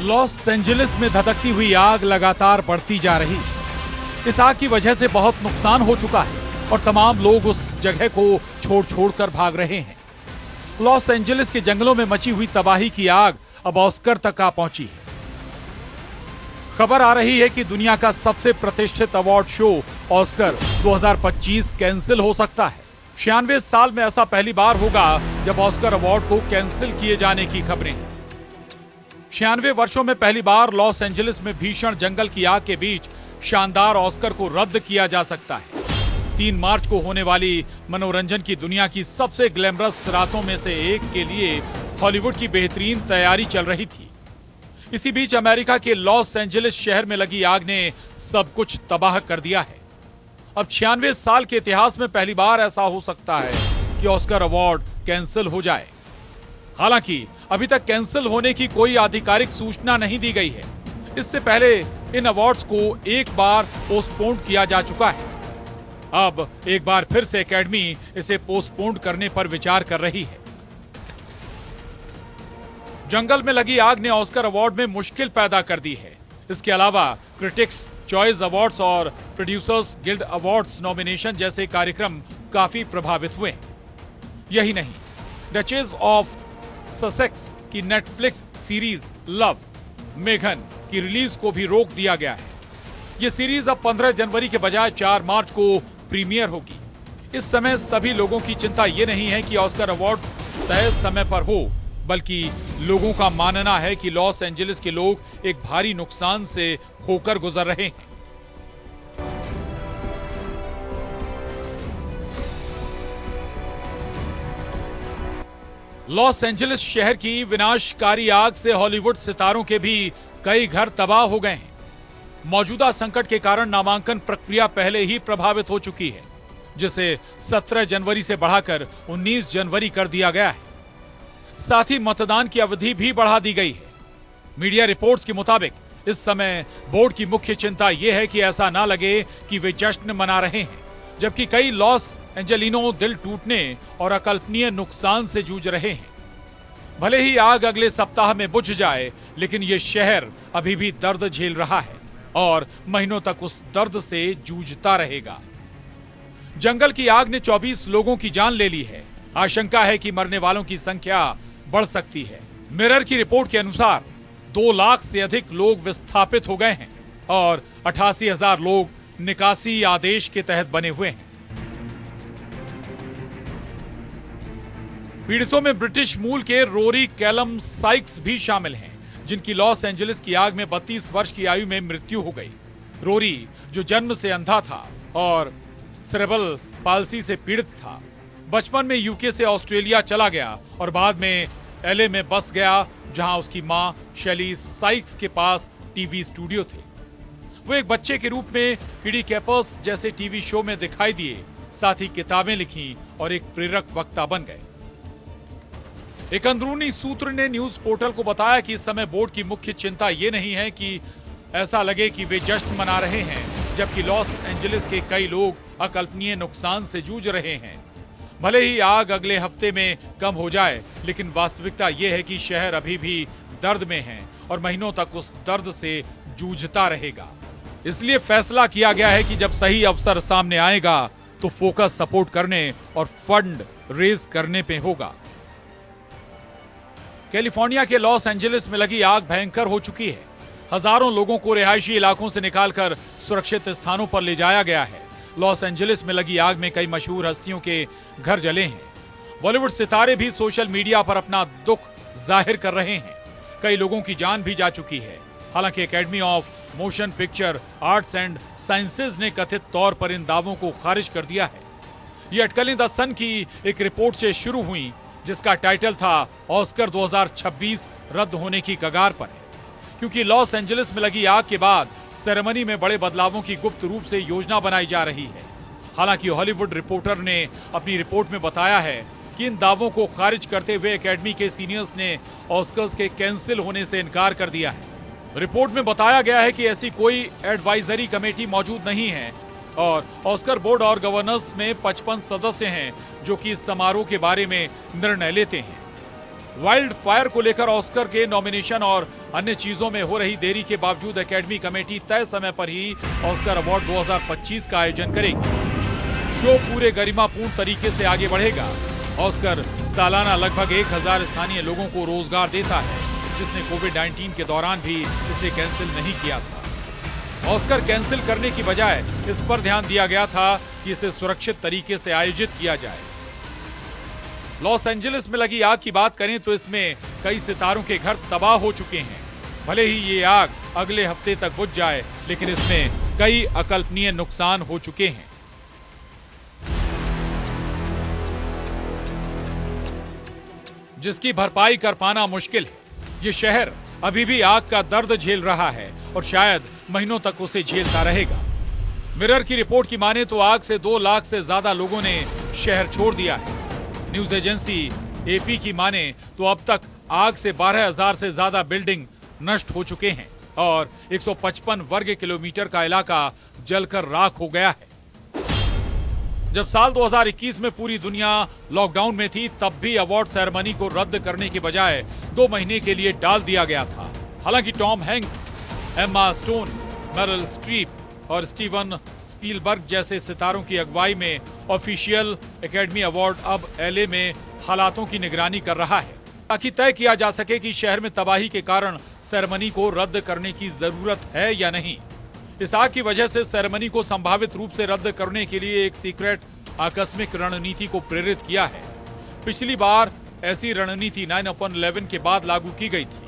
Los Angeles में धधकती हुई आग लगातार बढ़ती जा रही। इस आग की वजह से बहुत नुकसान हो चुका है और तमाम लोग उस जगह को छोड़ कर भाग रहे हैं। लॉस एंजलिस के जंगलों में मची हुई तबाही की आग अब ऑस्कर तक आ पहुंची है। खबर आ रही है कि दुनिया का सबसे प्रतिष्ठित अवार्ड शो ऑस्कर 2025 कैंसिल हो सकता है। 96 साल में ऐसा पहली बार होगा जब ऑस्कर अवार्ड को कैंसिल किए जाने की खबरें हैं। 96 वर्षों में पहली बार लॉस एंजलिस में भीषण जंगल की आग के बीच शानदार ऑस्कर को रद्द किया जा सकता है। 3 मार्च को होने वाली मनोरंजन की दुनिया की सबसे ग्लैमरस रातों में से एक के लिए हॉलीवुड की बेहतरीन तैयारी चल रही थी। इसी बीच अमेरिका के लॉस एंजलिस शहर में लगी आग ने सब कुछ तबाह कर दिया है। अब 96 साल के इतिहास में पहली बार ऐसा हो सकता है कि ऑस्कर अवार्ड कैंसिल हो जाए। हालांकि अभी तक कैंसिल होने की कोई आधिकारिक सूचना नहीं दी गई है। इससे पहले इन अवार्ड्स को एक बार पोस्टपोन किया जा चुका है। अब एक बार फिर से एकेडमी इसे पोस्टपोन करने पर विचार कर रही है। जंगल में लगी आग ने ऑस्कर अवार्ड में मुश्किल पैदा कर दी है। इसके अलावा क्रिटिक्स चॉइस अवार्ड्स और प्रोड्यूसर्स गिल्ड अवार्ड्स नॉमिनेशन जैसे कार्यक्रम काफी प्रभावित हुए। यही नहीं, डचेस ऑफ ससेक्स की नेटफ्लिक्स सीरीज लव मेघन की रिलीज को भी रोक दिया गया है। यह सीरीज अब 15 जनवरी के बजाय 4 मार्च को प्रीमियर होगी। इस समय सभी लोगों की चिंता ये नहीं है कि ऑस्कर अवार्ड्स तय समय पर हो, बल्कि लोगों का मानना है कि लॉस एंजलिस के लोग एक भारी नुकसान से होकर गुजर रहे हैं। लॉस एंजलिस शहर की विनाशकारी आग से हॉलीवुड सितारों के भी कई घर तबाह हो गए हैं। मौजूदा संकट के कारण नामांकन प्रक्रिया पहले ही प्रभावित हो चुकी है, जिसे 17 जनवरी से बढ़ाकर 19 जनवरी कर दिया गया है। साथ ही मतदान की अवधि भी बढ़ा दी गई है। मीडिया रिपोर्ट्स के मुताबिक इस समय बोर्ड की मुख्य चिंता यह है कि ऐसा ना लगे कि वे जश्न मना रहे हैं, जबकि कई लॉस एंजेलिनो दिल टूटने और अकल्पनीय नुकसान से जूझ रहे हैं। भले ही आग अगले सप्ताह में बुझ जाए, लेकिन ये शहर अभी भी दर्द झेल रहा है और महीनों तक उस दर्द से जूझता रहेगा। जंगल की आग ने 24 लोगों की जान ले ली है। आशंका है कि मरने वालों की संख्या बढ़ सकती है। मिरर की रिपोर्ट के अनुसार 2 लाख से अधिक लोग विस्थापित हो गए हैं और 88,000 लोग निकासी आदेश के तहत बने हुए हैं। पीड़ितों में ब्रिटिश मूल के रोरी कैलम साइक्स भी शामिल हैं, जिनकी लॉस एंजलिस की आग में 32 वर्ष की आयु में मृत्यु हो गई। रोरी, जो जन्म से अंधा था और सेरेब्रल पाल्सी से पीड़ित था, बचपन में यूके से ऑस्ट्रेलिया चला गया और बाद में एलए में बस गया, जहां उसकी मां शेली साइक्स के पास टीवी स्टूडियो थे। वो एक बच्चे के रूप में किडी कैपर्स जैसे टीवी शो में दिखाई दिए, साथ ही किताबें लिखी और एक प्रेरक वक्ता बन गए। एक अंदरूनी सूत्र ने न्यूज पोर्टल को बताया कि इस समय बोर्ड की मुख्य चिंता ये नहीं है कि ऐसा लगे कि वे जश्न मना रहे हैं, जबकि लॉस एंजलिस के कई लोग अकल्पनीय नुकसान से जूझ रहे हैं। भले ही आग अगले हफ्ते में कम हो जाए, लेकिन वास्तविकता यह है कि शहर अभी भी दर्द में है और महीनों तक उस दर्द से जूझता रहेगा। इसलिए फैसला किया गया है कि जब सही अवसर सामने आएगा तो फोकस सपोर्ट करने और फंड रेज करने पे होगा। कैलिफोर्निया के लॉस एंजलिस में लगी आग भयंकर हो चुकी है। हजारों लोगों को रिहायशी इलाकों से निकालकर सुरक्षित स्थानों पर ले जाया गया है। लॉस एंजलिस में लगी आग में कई मशहूर हस्तियों के घर जले हैं। बॉलीवुड सितारे भी सोशल मीडिया पर अपना दुख जाहिर कर रहे हैं। कई लोगों की जान भी जा चुकी है। हालांकि academy of motion picture arts and sciences ने कथित तौर पर इन दावों को खारिज कर दिया है। ये अटकलें द सन की एक रिपोर्ट से शुरू हुई, जिसका टाइटल था ऑस्कर 2026 रद्द होने की कगार पर है, क्योंकि लॉस एंजलिस में लगी आग के बाद सेरेमनी में बड़े बदलावों की गुप्त रूप से योजना बनाई जा रही है। हालांकि हॉलीवुड रिपोर्टर ने अपनी रिपोर्ट में बताया है कि इन दावों को खारिज करते हुए एकेडमी के सीनियर्स ने ऑस्कर्स के कैंसिल होने से इनकार कर दिया है। रिपोर्ट में बताया गया है कि ऐसी कोई एडवाइजरी कमेटी मौजूद नहीं है और ऑस्कर बोर्ड और गवर्नर्स में 55 सदस्य हैं जो कि इस समारोह के बारे में निर्णय लेते हैं। वाइल्ड फायर को लेकर ऑस्कर के नॉमिनेशन और अन्य चीजों में हो रही देरी के बावजूद एकेडमी कमेटी तय समय पर ही ऑस्कर अवार्ड 2025 का आयोजन करेगी। शो पूरे गरिमापूर्ण तरीके से आगे बढ़ेगा। ऑस्कर सालाना लगभग 1000 स्थानीय लोगों को रोजगार देता है, जिसने कोविड-19 के दौरान भी इसे कैंसिल नहीं किया था। ऑस्कर कैंसिल करने की बजाय इस पर ध्यान दिया गया था कि इसे सुरक्षित तरीके से आयोजित किया जाए। लॉस एंजलिस में लगी आग की बात करें तो इसमें कई सितारों के घर तबाह हो चुके हैं। भले ही ये आग अगले हफ्ते तक बुझ जाए, लेकिन इसमें कई अकल्पनीय नुकसान हो चुके हैं। जिसकी भरपाई कर पाना मुश्किल है। ये शहर अभी भी आग का दर्द झेल रहा है और शायद महीनों तक उसे झेलता रहेगा। मिरर की रिपोर्ट की माने तो आग से 2 लाख से ज्यादा लोगों ने शहर छोड़ दिया है। न्यूज एजेंसी एपी की माने तो अब तक आग से 12,000 से ज्यादा बिल्डिंग नष्ट हो चुके हैं और 155 वर्ग किलोमीटर का इलाका जलकर राख हो गया है। जब साल 2021 में पूरी दुनिया लॉकडाउन में थी, तब भी अवार्ड सेरेमनी को रद्द करने की बजाय 2 महीने के लिए टाल दिया गया था। हालांकि Tom Hanks, Emma stone, Meryl Streep और स्टीवन स्पीलबर्ग जैसे सितारों की अगुवाई में ऑफिशियल एकेडमी अवार्ड अब एलए में हालातों की निगरानी कर रहा है, ताकि तय किया जा सके कि शहर में तबाही के कारण सेरेमनी को रद्द करने की जरूरत है या नहीं। इस आग की वजह से सेरेमनी को संभावित रूप से रद्द करने के लिए एक सीक्रेट आकस्मिक रणनीति को प्रेरित किया है। पिछली बार ऐसी रणनीति 9/11 के बाद लागू की गई थी।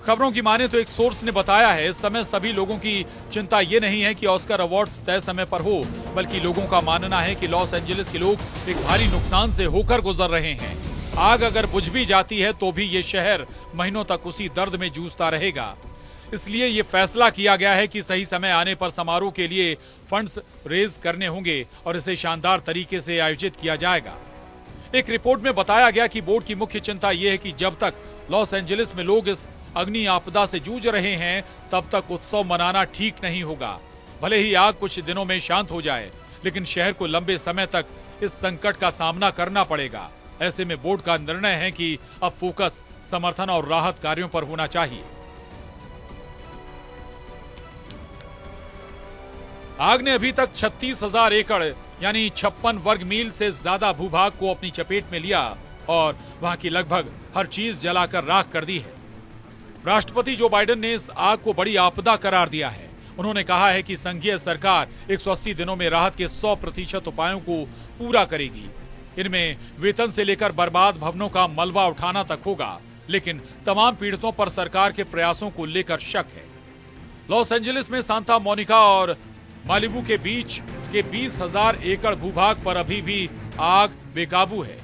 खबरों की माने तो एक सोर्स ने बताया है, इस समय सभी लोगों की चिंता ये नहीं है कि ऑस्कर अवार्ड्स तय समय पर हो, बल्कि लोगों का मानना है कि लॉस एंजलिस के लोग एक भारी नुकसान से होकर गुजर रहे हैं। आग अगर बुझ भी जाती है तो भी ये शहर महीनों तक उसी दर्द में जूझता रहेगा। इसलिए ये फैसला किया गया है कि सही समय आने पर समारोह के लिए फंड्स रेज करने होंगे और इसे शानदार तरीके से आयोजित किया जाएगा। एक रिपोर्ट में बताया गया कि बोर्ड की मुख्य चिंता यह है कि जब तक लॉस एंजलिस में लोग इस अग्नि आपदा से जूझ रहे हैं, तब तक उत्सव मनाना ठीक नहीं होगा। भले ही आग कुछ दिनों में शांत हो जाए, लेकिन शहर को लंबे समय तक इस संकट का सामना करना पड़ेगा। ऐसे में बोर्ड का निर्णय है कि अब फोकस समर्थन और राहत कार्यों पर होना चाहिए। आग ने अभी तक 36,000 एकड़ यानी 56 वर्ग मील से ज्यादा भूभाग को अपनी चपेट में लिया और वहां की लगभग हर चीज जलाकर राख कर दी है। राष्ट्रपति जो बाइडेन ने इस आग को बड़ी आपदा करार दिया है। उन्होंने कहा है कि संघीय सरकार 180 दिनों में राहत के 100% उपायों को पूरा करेगी। इनमें वेतन से लेकर बर्बाद भवनों का मलबा उठाना तक होगा, लेकिन तमाम पीड़ितों पर सरकार के प्रयासों को लेकर शक है। लॉस एंजलिस में सांता मोनिका और मालिबू के बीच के 20,000 एकड़ भूभाग पर अभी भी आग बेकाबू है।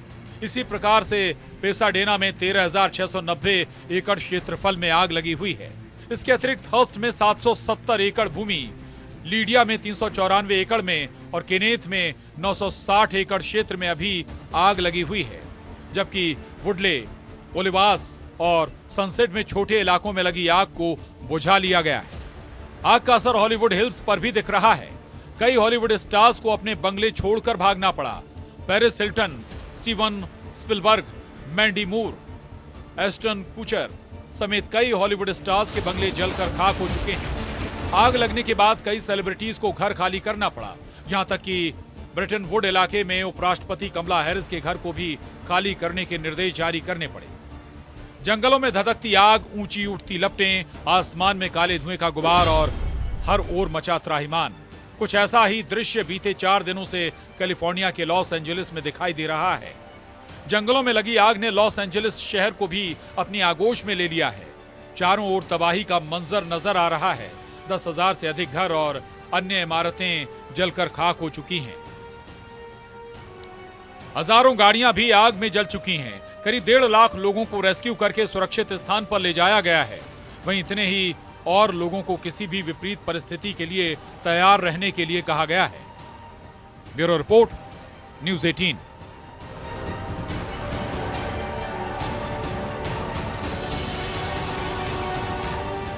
इसी प्रकार से पेसाडेना में 13,690 एकड़ क्षेत्रफल में आग लगी हुई है। इसके अतिरिक्त हर्स्ट में 770 एकड़ भूमि, लीडिया में 394 एकड़ में और केनेथ में 960 एकड़ क्षेत्र में अभी आग लगी हुई है, जबकि वुडले, ओलिवास और सनसेट में छोटे इलाकों में लगी आग को बुझा लिया गया है। आग का असर हॉलीवुड हिल्स पर भी दिख रहा है। कई हॉलीवुड स्टार्स को अपने बंगले छोड़कर भागना पड़ा। Paris Hilton, Steven Spielberg, Mandy मूर, एस्टन कुचर समेत कई हॉलीवुड स्टार्स के बंगले जलकर खाक हो चुके हैं। आग लगने के बाद कई सेलिब्रिटीज को घर खाली करना पड़ा। यहां तक कि ब्रिटन वुड इलाके में उपराष्ट्रपति कमला हैरिस के घर को भी खाली करने के निर्देश जारी करने पड़े। जंगलों में धधकती आग, ऊंची उठती लपटें, आसमान में काले धुएं का गुबार और हर ओर मचा त्राहिमाम। कुछ ऐसा ही दृश्य बीते 4 दिनों से कैलिफोर्निया के लॉस एंजलिस में दिखाई दे रहा है। जंगलों में लगी आग ने लॉस एंजलिस शहर को भी अपनी आगोश में ले लिया है। चारों ओर तबाही का मंजर नजर आ रहा है। 10,000 से अधिक घर और अन्य इमारतें जलकर खाक हो चुकी हैं। हजारों गाड़ियां भी आग में जल चुकी हैं। करीब 1.5 लाख लोगों को रेस्क्यू करके सुरक्षित स्थान पर ले जाया गया है। वहीं इतने ही और लोगों को किसी भी विपरीत परिस्थिति के लिए तैयार रहने के लिए कहा गया है। Bureau report, news 18।